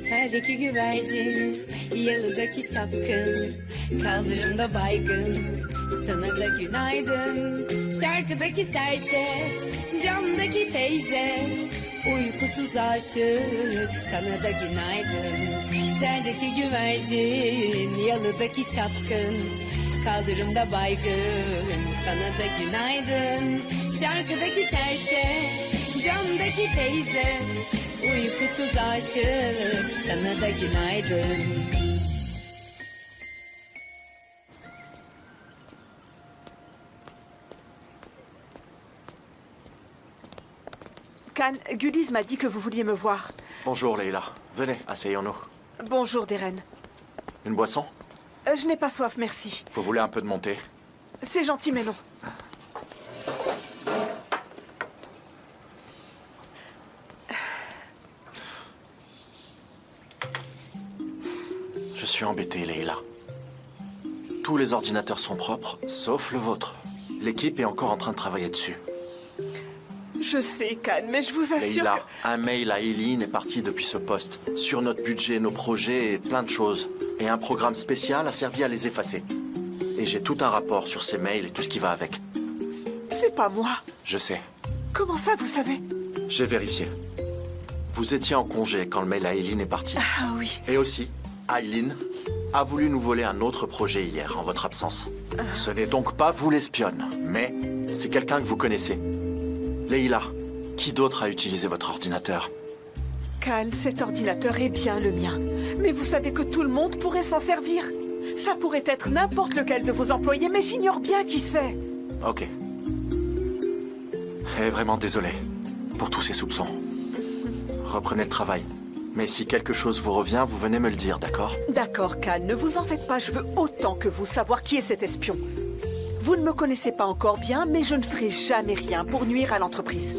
Terdeki güvercin, yalıdaki çapkın, kaldırımda baygın, sana da günaydın. Şarkıdaki serçe, camdaki teyze, uykusuz aşık, sana da günaydın. Terdeki güvercin, yalıdaki çapkın, kaldırımda baygın, sana da günaydın. Şarkıdaki serçe, camdaki teyze, uykusuz aşık, sana da günaydın. Khan, Gulliz m'a dit que vous vouliez me voir. Bonjour, Leila. Venez, asseyons-nous. Bonjour, Deren. Une boisson? Je n'ai pas soif, merci. Vous voulez un peu de mon thé? C'est gentil, mais non. Je suis embêté, Leila. Tous les ordinateurs sont propres, sauf le vôtre. L'équipe est encore en train de travailler dessus. Je sais, Khan, mais je vous assure Leila, que... un mail à Eileen est parti depuis ce poste. Sur notre budget, nos projets et plein de choses. Et un programme spécial a servi à les effacer. Et j'ai tout un rapport sur ces mails et tout ce qui va avec. C'est pas moi. Je sais. Comment ça, vous savez? J'ai vérifié. Vous étiez en congé quand le mail à Eileen est parti. Ah oui. Et aussi, Eileen a voulu nous voler un autre projet hier, en votre absence. Ce n'est donc pas vous l'espionne, mais c'est quelqu'un que vous connaissez. Leila, qui d'autre a utilisé votre ordinateur? Khan, cet ordinateur est bien le mien. Mais vous savez que tout le monde pourrait s'en servir. Ça pourrait être n'importe lequel de vos employés, mais j'ignore bien qui c'est. Ok. Et vraiment désolé pour tous ces soupçons. Reprenez le travail. Mais si quelque chose vous revient, vous venez me le dire, d'accord? D'accord, Khan, ne vous en faites pas, je veux autant que vous savoir qui est cet espion. Vous ne me connaissez pas encore bien, mais je ne ferai jamais rien pour nuire à l'entreprise.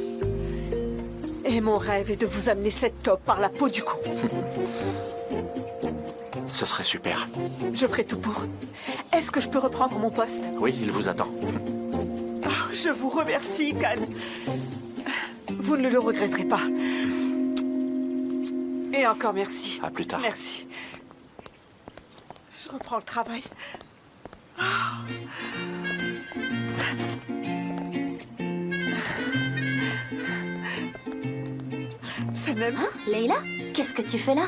Et mon rêve est de vous amener cette taupe par la peau du cou. Ce serait super. Je ferai tout pour. Est-ce que je peux reprendre mon poste? Oui, il vous attend. Oh, je vous remercie, Khan. Vous ne le regretterez pas. Et encore merci. À plus tard. Merci. Je reprends le travail. Sanem. Hein, Leila? Qu'est-ce que tu fais là?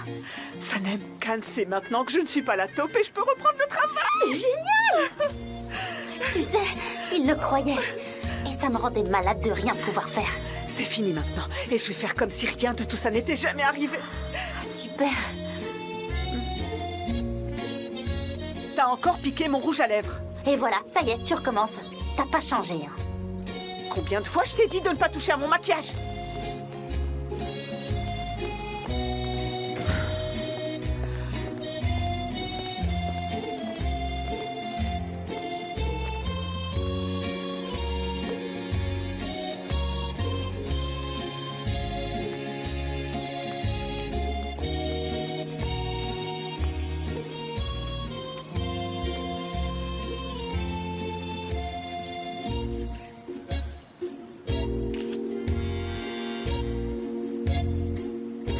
Sanem, Khan, c'est maintenant que je ne suis pas la taupe et je peux reprendre le travail. C'est génial! Tu sais, il le croyait. Et ça me rendait malade de rien pouvoir faire. C'est fini maintenant. Et je vais faire comme si rien de tout ça n'était jamais arrivé. Super. T'as encore piqué mon rouge à lèvres. Et voilà, ça y est, tu recommences. T'as pas changé, hein. Combien de fois je t'ai dit de ne pas toucher à mon maquillage?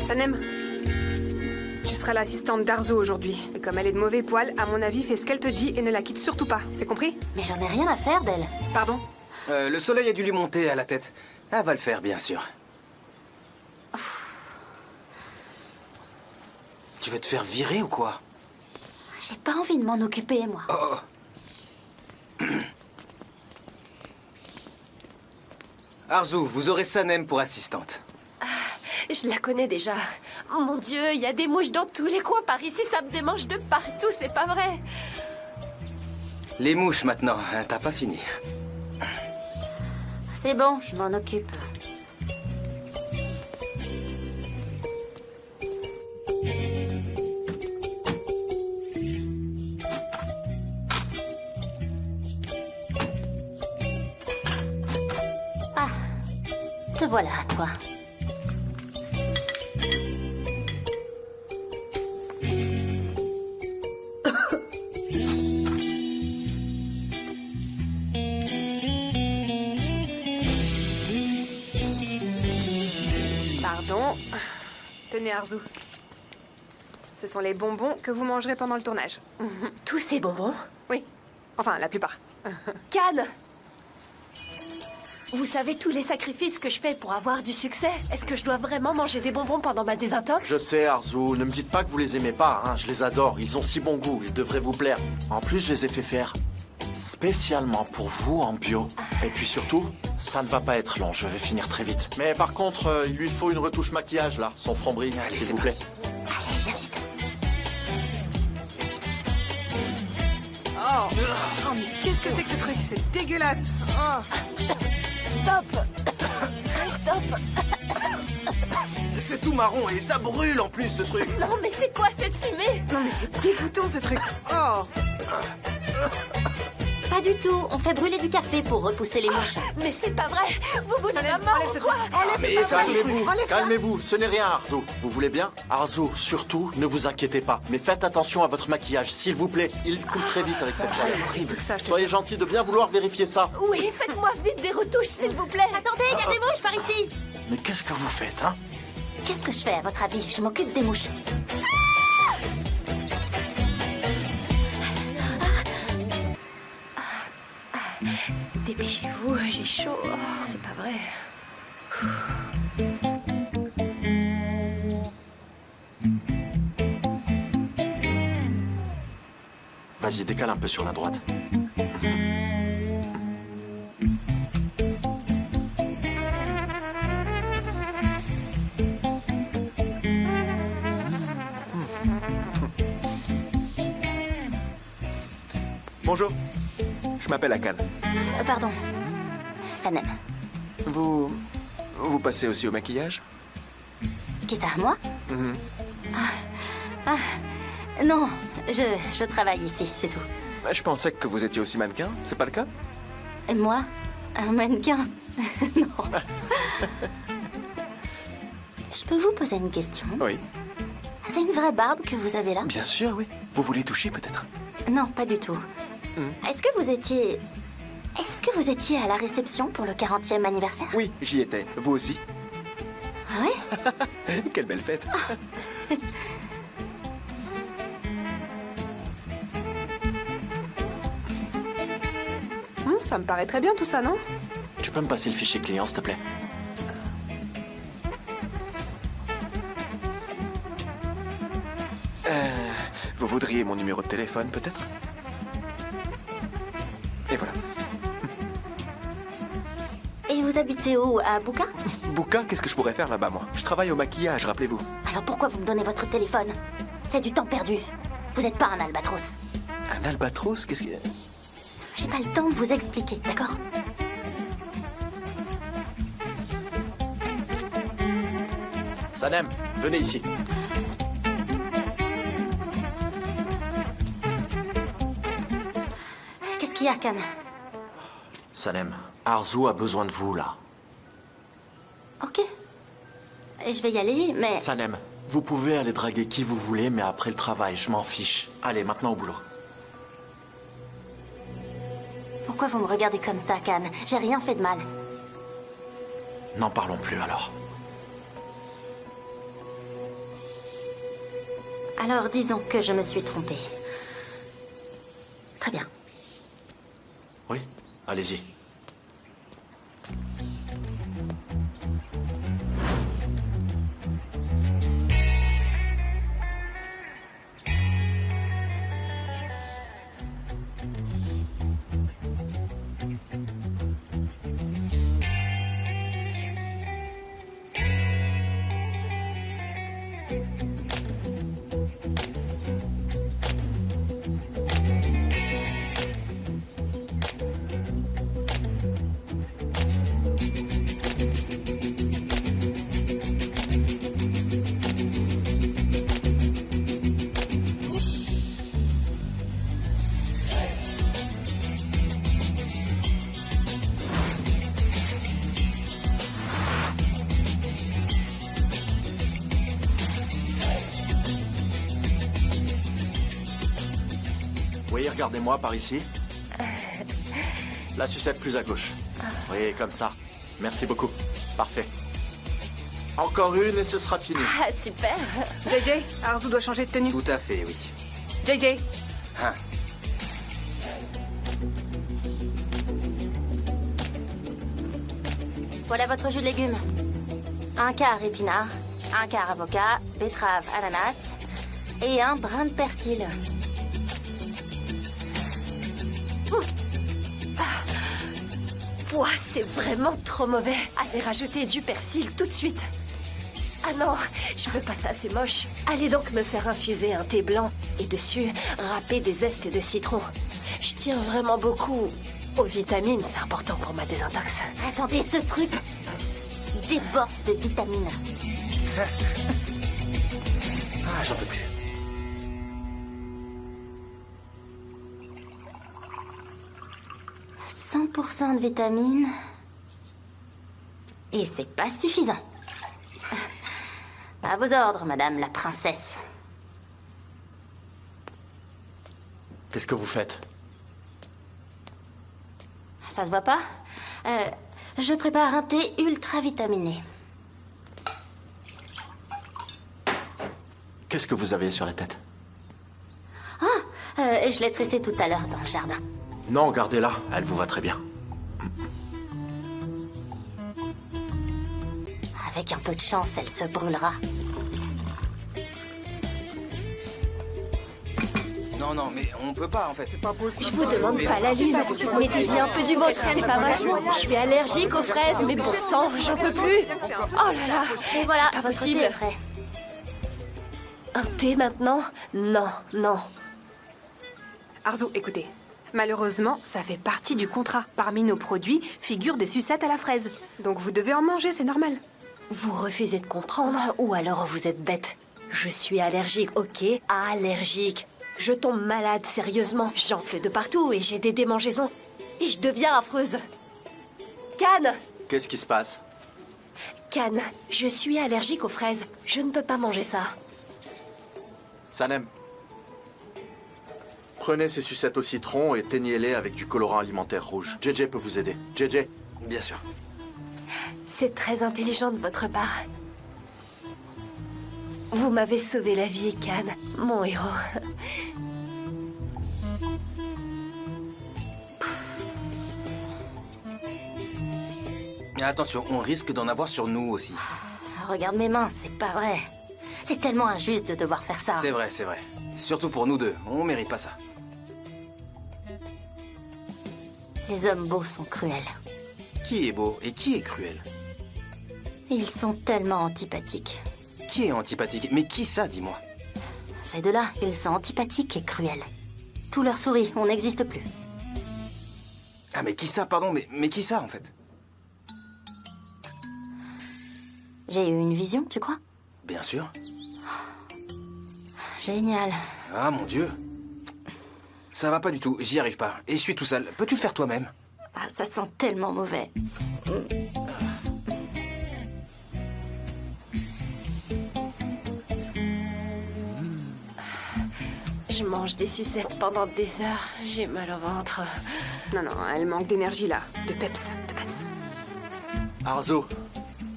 Sanem, tu seras l'assistante d'Arzo aujourd'hui. Et comme elle est de mauvais poil, à mon avis, fais ce qu'elle te dit et ne la quitte surtout pas. C'est compris? Mais j'en ai rien à faire d'elle. Pardon? Le soleil a dû lui monter à la tête. Elle va le faire, bien sûr. Tu veux te faire virer ou quoi? J'ai pas envie de m'en occuper, moi. Oh. Arzu, vous aurez Sanem pour assistante. Je la connais déjà. Oh mon Dieu, il y a des mouches dans tous les coins par ici, ça me démange de partout, c'est pas vrai. Les mouches maintenant, hein, t'as pas fini. C'est bon, je m'en occupe. Ah, te voilà, toi. Pardon. Tenez, Arzu. Ce sont les bonbons que vous mangerez pendant le tournage. Tous ces bonbons? Oui. Enfin, la plupart. Khan! Vous savez tous les sacrifices que je fais pour avoir du succès? Est-ce que je dois vraiment manger des bonbons pendant ma désintox? Je sais, Arzu, ne me dites pas que vous les aimez pas, hein. Je les adore, ils ont si bon goût, ils devraient vous plaire. En plus, je les ai fait faire spécialement pour vous en bio. Et puis surtout, ça ne va pas être long, je vais finir très vite. Mais par contre, il lui faut une retouche maquillage, là, son front brille, s'il vous plaît. Oh, mais qu'est-ce que c'est que ce truc? C'est dégueulasse. Oh. Stop! Stop! c'est tout marron et ça brûle en plus ce truc. Non, mais c'est quoi cette fumée? Non, mais c'est dégoûtant ce truc. Oh. Pas du tout. On fait brûler du café pour repousser les mouches. Mais c'est pas vrai. Vous voulez ma mort ou quoi? Mais calmez-vous, calmez-vous, ce n'est rien, Arzu. Vous voulez bien? Arzu, surtout, ne vous inquiétez pas. Mais faites attention à votre maquillage, s'il vous plaît. Il coule très vite avec cette chaleur. Horrible. Soyez gentil de bien vouloir vérifier ça. Oui, faites-moi vite des retouches, s'il vous plaît. Attendez, il y a des mouches par ici. Mais qu'est-ce que vous faites, hein? Qu'est-ce que je fais, à votre avis? Je m'occupe des mouches. Dépêchez-vous, j'ai chaud. Oh, c'est pas vrai. Vas-y, décale un peu sur la droite. Bonjour, je m'appelle Akan. Pardon. Sanem. Vous passez aussi au maquillage? Qui ça, moi? Mhm. Non, je travaille ici, c'est tout. Je pensais que vous étiez aussi mannequin, c'est pas le cas? Et moi? Un mannequin? Non. Je peux vous poser une question? Oui. C'est une vraie barbe que vous avez là? Bien sûr, oui. Vous voulez toucher peut-être? Non, pas du tout. Est-ce que vous étiez à la réception pour le 40e anniversaire? Oui, j'y étais. Vous aussi? Ah ouais? Quelle belle fête. Ça me paraît très bien tout ça, non? Tu peux me passer le fichier client, s'il te plaît? Vous voudriez mon numéro de téléphone, peut-être? Et voilà. Et vous habitez où? À Buka? Buka, qu'est-ce que je pourrais faire là-bas, moi? Je travaille au maquillage, rappelez-vous. Alors pourquoi vous me donnez votre téléphone? C'est du temps perdu. Vous n'êtes pas un albatros. Un albatros? Qu'est-ce que... J'ai pas le temps de vous expliquer, d'accord? Sanem, venez ici. Qu'est-ce qu'il y a, Khan? Sanem, Arzu a besoin de vous, là. Ok. Je vais y aller, mais... Sanem, vous pouvez aller draguer qui vous voulez, mais après le travail, je m'en fiche. Allez, maintenant au boulot. Pourquoi vous me regardez comme ça, Khan? J'ai rien fait de mal. N'en parlons plus, alors. Alors, disons que je me suis trompée. Très bien. Oui, allez-y. Oui, regardez-moi par ici. La sucette plus à gauche. Oui, comme ça. Merci beaucoup. Parfait. Encore une et ce sera fini. Ah, super. JJ, Arzu doit changer de tenue. Tout à fait, oui. JJ. Hein. Voilà votre jus de légumes. Un quart épinard, un quart avocat, betterave, ananas et un brin de persil. Ouah, c'est vraiment trop mauvais. Allez rajouter du persil tout de suite. Ah non, je veux pas ça, c'est moche. Allez donc me faire infuser un thé blanc et dessus râper des zestes de citron. Je tiens vraiment beaucoup aux vitamines, c'est important pour ma désintox. Attendez, ce truc déborde de vitamines. Ah, j'en peux plus. « 100% de vitamines. Et c'est pas suffisant. À vos ordres, madame la princesse. Qu'est-ce que vous faites? Ça se voit pas? Je prépare un thé ultra vitaminé. Qu'est-ce que vous avez sur la tête? Je l'ai tressée tout à l'heure dans le jardin. Non, gardez-la. Elle vous va très bien. Avec un peu de chance, elle se brûlera. Non, non, mais on peut pas en fait. C'est pas possible. Je vous demande pas la lune. Mettez-y un peu du vôtre, c'est pas vrai. Je suis allergique aux fraises, mais bon sang, j'en peux plus. Oh là là. Et voilà, Pas votre possible. thé est prêt. Un thé maintenant? Non, non. Arzu, écoutez. Malheureusement, ça fait partie du contrat. Parmi nos produits figurent des sucettes à la fraise. Donc vous devez en manger, c'est normal. Vous refusez de comprendre, ou alors vous êtes bête. Je suis allergique, ok? Allergique. Je tombe malade, sérieusement. J'enfle de partout et j'ai des démangeaisons. Et je deviens affreuse. Can! Qu'est-ce qui se passe? Can, je suis allergique aux fraises. Je ne peux pas manger ça. Sanem. Prenez ces sucettes au citron et teignez-les avec du colorant alimentaire rouge. JJ peut vous aider. JJ? Bien sûr. C'est très intelligent de votre part. Vous m'avez sauvé la vie, Can, mon héros. Attention, on risque d'en avoir sur nous aussi. Regarde mes mains, c'est pas vrai. C'est tellement injuste de devoir faire ça. C'est vrai, c'est vrai. Surtout pour nous deux, on mérite pas ça. Les hommes beaux sont cruels. Qui est beau et qui est cruel? Ils sont tellement antipathiques. Qui est antipathique? Mais qui ça, dis-moi? Ces deux-là, ils sont antipathiques et cruels. Tout leur sourit, on n'existe plus. Ah mais qui ça, pardon, mais qui ça en fait? J'ai eu une vision, tu crois? Bien sûr. Génial. Ah mon Dieu. Ça va pas du tout, j'y arrive pas. Et je suis tout seul. Peux-tu le faire toi-même? Ah, ça sent tellement mauvais. Je mange des sucettes pendant des heures. J'ai mal au ventre. Non, non, elle manque d'énergie là. De peps, de peps. Arzu,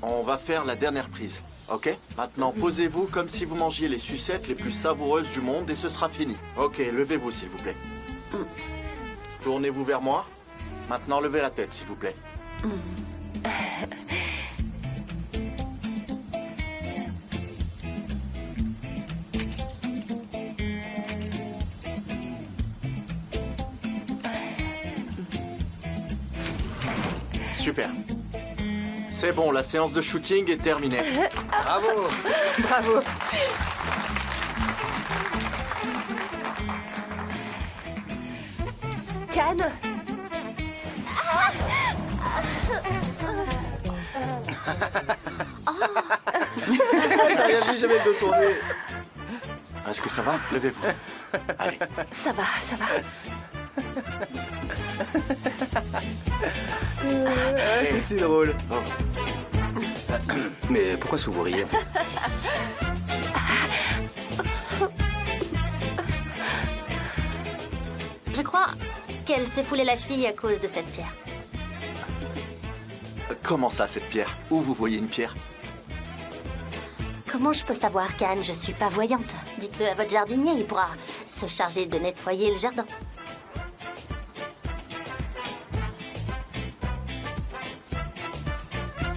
on va faire la dernière prise, ok? Maintenant, posez-vous comme si vous mangiez les sucettes les plus savoureuses du monde et ce sera fini. Ok, levez-vous s'il vous plaît. Tournez-vous vers moi. Maintenant, levez la tête s'il vous plaît. Super. C'est bon, la séance de shooting est terminée. Bravo. Bravo. Can? J'ai rien vu, jamais le dos tourné. Est-ce que ça va? Levez-vous. Allez. Ça va, ça va. C'est si drôle. Oh. Mais pourquoi est-ce que vous riez en fait? Je crois qu'elle s'est foulée la cheville à cause de cette pierre. Comment ça, cette pierre? Où vous voyez une pierre? Comment je peux savoir, Can? Je suis pas voyante. Dites-le à votre jardinier, il pourra se charger de nettoyer le jardin.